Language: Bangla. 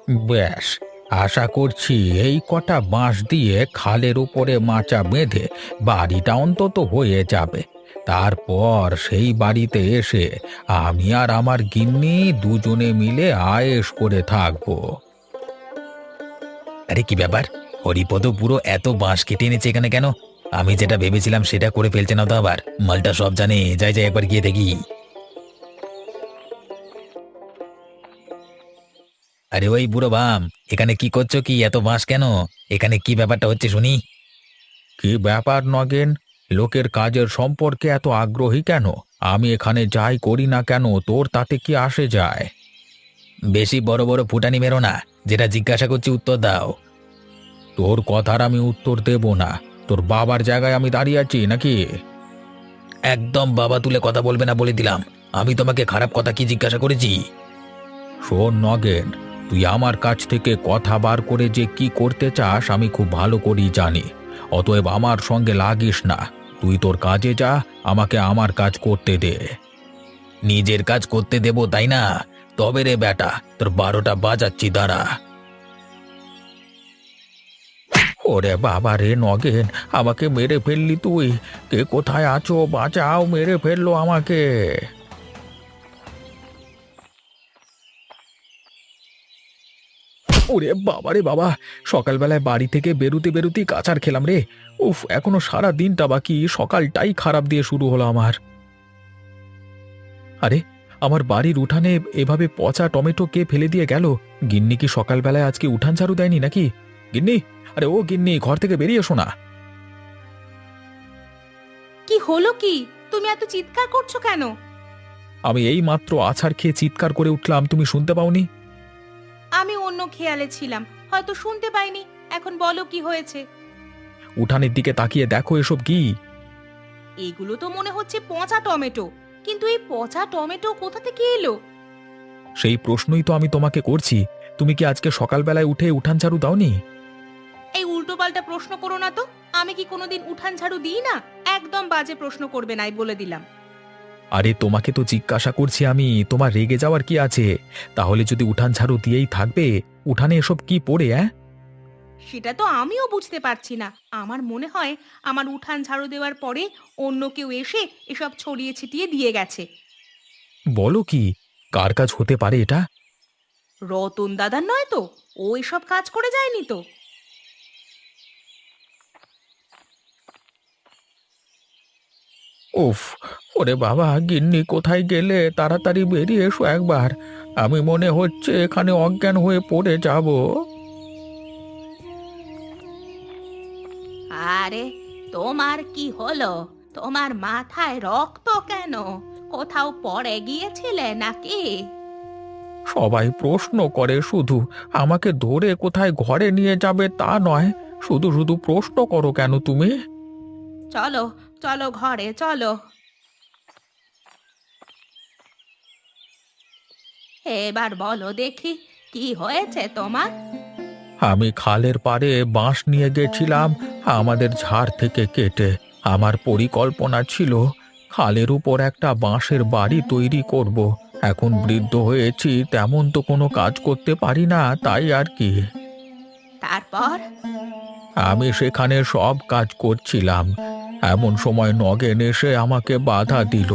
ব্যাস, আশা করছি এই কটা বাঁশ দিয়ে খালের উপরে মাচা বেঁধে বাড়িটা অন্তত হয়ে যাবে। তারপর সেই বাড়িতে এসে আমি আর আমার গিন্নি দুজনে মিলে আয়েশ করে থাকবো। আরে কি ব্যাপার, হরিপদ পুরো এত বাঁশ কেটে এনেছে এখানে কেন? আমি যেটা ভেবেছিলাম সেটা করে ফেলছে না তো আবার? মালটা সব জানে, যাই যাই একবার গিয়ে দেখি। আরে ওই বুড়ো বাম, এখানে কি করছো? কি এত বাঁশ কেন? এখানে কি ব্যাপারটা হচ্ছে শুনি। কি ব্যাপার নগেন? লোকের কাজের সম্পর্কে এত আগ্রহী কেন? আমি এখানে যাই করি না কেন তোর তাতে কি আসে যায়? বেশি বড় বড় ফুটানি মেরো না, যেটা জিজ্ঞাসা করছি উত্তর দাও। তোর কথার আমি উত্তর দেব না। তোর বাবার জায়গায় আমি দাঁড়িয়ে আছি নাকি? একদম বাবা তুলে কথা বলবে না বলে দিলাম। আমি তোমাকে খারাপ কথা কি জিজ্ঞাসা করেছি? শোন নগেন, তুই আমার কাছ থেকে কথা বার করে যে কি করতে চাস আমি খুব ভালো করেই জানি। অতএব আমার সঙ্গে লাগিস না। তুই তোর কাজে যা, আমাকে আমার কাজ করতে দে। নিজের কাজ করতে দেব তাই না? তবে রে বেটা, তোর 12টা বাজাচ্ছি দাঁড়া। ওরে বাবা রে নগেন, আমাকে মেরে ফেললি তুই! কে কোথায় আছো? বাঁচাও, মেরে ফেললো আমাকে! ওরে বাবা রে বাবা! সকালবেলায় বাড়ি থেকে বেরুতে বেরুতেই কাঁচার খেলাম রে। উফ, এখনো সারা দিনটা বাকি, সকালটাই খারাপ দিয়ে শুরু হলো আমার। আরে, আমার বাড়ির উঠানে এভাবে পচা টমেটো কে ফেলে দিয়ে গেল? গিন্নি কি সকালবেলায় আজকে উঠান ঝাড়ু দেয়নি নাকি? গিন্নি! আরে ও গিন্নি, ঘর থেকে বেরিয়ে এসো না। কি হলো কি? তুমি এত চিৎকার করছো কেন? আমি এই মাত্র আছাড় খেয়ে চিৎকার করে উঠলাম, তুমি শুনতে পাওনি? আমি অন্য খেয়ালে ছিলাম, হয়তো শুনতে পাইনি। এখন বলো কি হয়েছে? উঠানের দিকে তাকিয়ে দেখো এসব কি! এগুলো তো মনে হচ্ছে পচা টমেটো, কিন্তু এই পচা টমেটো কোথা থেকে এলো? সেই প্রশ্নই তো আমি তোমাকে করছি। তুমি কি আজকে সকালবেলায় উঠে উঠান ঝাড়ু দাওনি? এই উল্টোপাল্টা প্রশ্ন করো না তো। আমি কি কোনোদিন উঠান ঝাড়ু দিই না? একদম বাজে প্রশ্ন করবে নাই বলে দিলাম। আরে তোমাকে তো জিজ্ঞাসা করছি আমি, তোমার রেগে যাওয়ার কি আছে? তাহলে যদি উঠান ঝাড়ু দিয়েই থাকবে, উঠানে এসব কি পড়ে? সেটা তো আমিও বুঝতে পারছি না। আমার মনে হয় আমার উঠান ঝাড়ু দেওয়ার পরে অন্য কেউ এসে এসব ছড়িয়ে ছিটিয়ে দিয়ে গেছে। বলো কি? কার কাজ হতে পারে এটা? রতন দাদার নয় তো? ও এসব কাজ করে যায়নি তো? উফ! ওরে বাবা, গিন্নি কোথায় গেলে? তাড়াতাড়ি বেরিয়ে এসো একবার। আমি মনে হচ্ছে এখানে অজ্ঞান হয়ে পড়ে যাব। আরে, তোমার কি হলো? তোমার মাথায় রক্ত কেন? কোথাও পড়ে গিয়েছিলে নাকি? সবাই প্রশ্ন করে শুধু, আমাকে ধরে কোথায় ঘরে নিয়ে যাবে তা নয়। শুধু শুধু প্রশ্ন করো কেন তুমি? চলো, চলো ঘরে চলো। এবার বলো দেখি, কি হয়েছে তোমার? আমি খালের পাড়ে বাঁশ নিয়ে গেছিলাম আমাদের ঝাড় থেকে কেটে। আমার পরিকল্পনা ছিল খালের উপর একটা বাঁশের বাড়ি তৈরি করব। এখন বৃদ্ধ হয়েছি, তেমন তো কোনো কাজ করতে পারি না, তাই আর কি। তারপর? আমি সেখানে সব কাজ করছিলাম, এমন সময় নগেন এসে আমাকে বাধা দিল।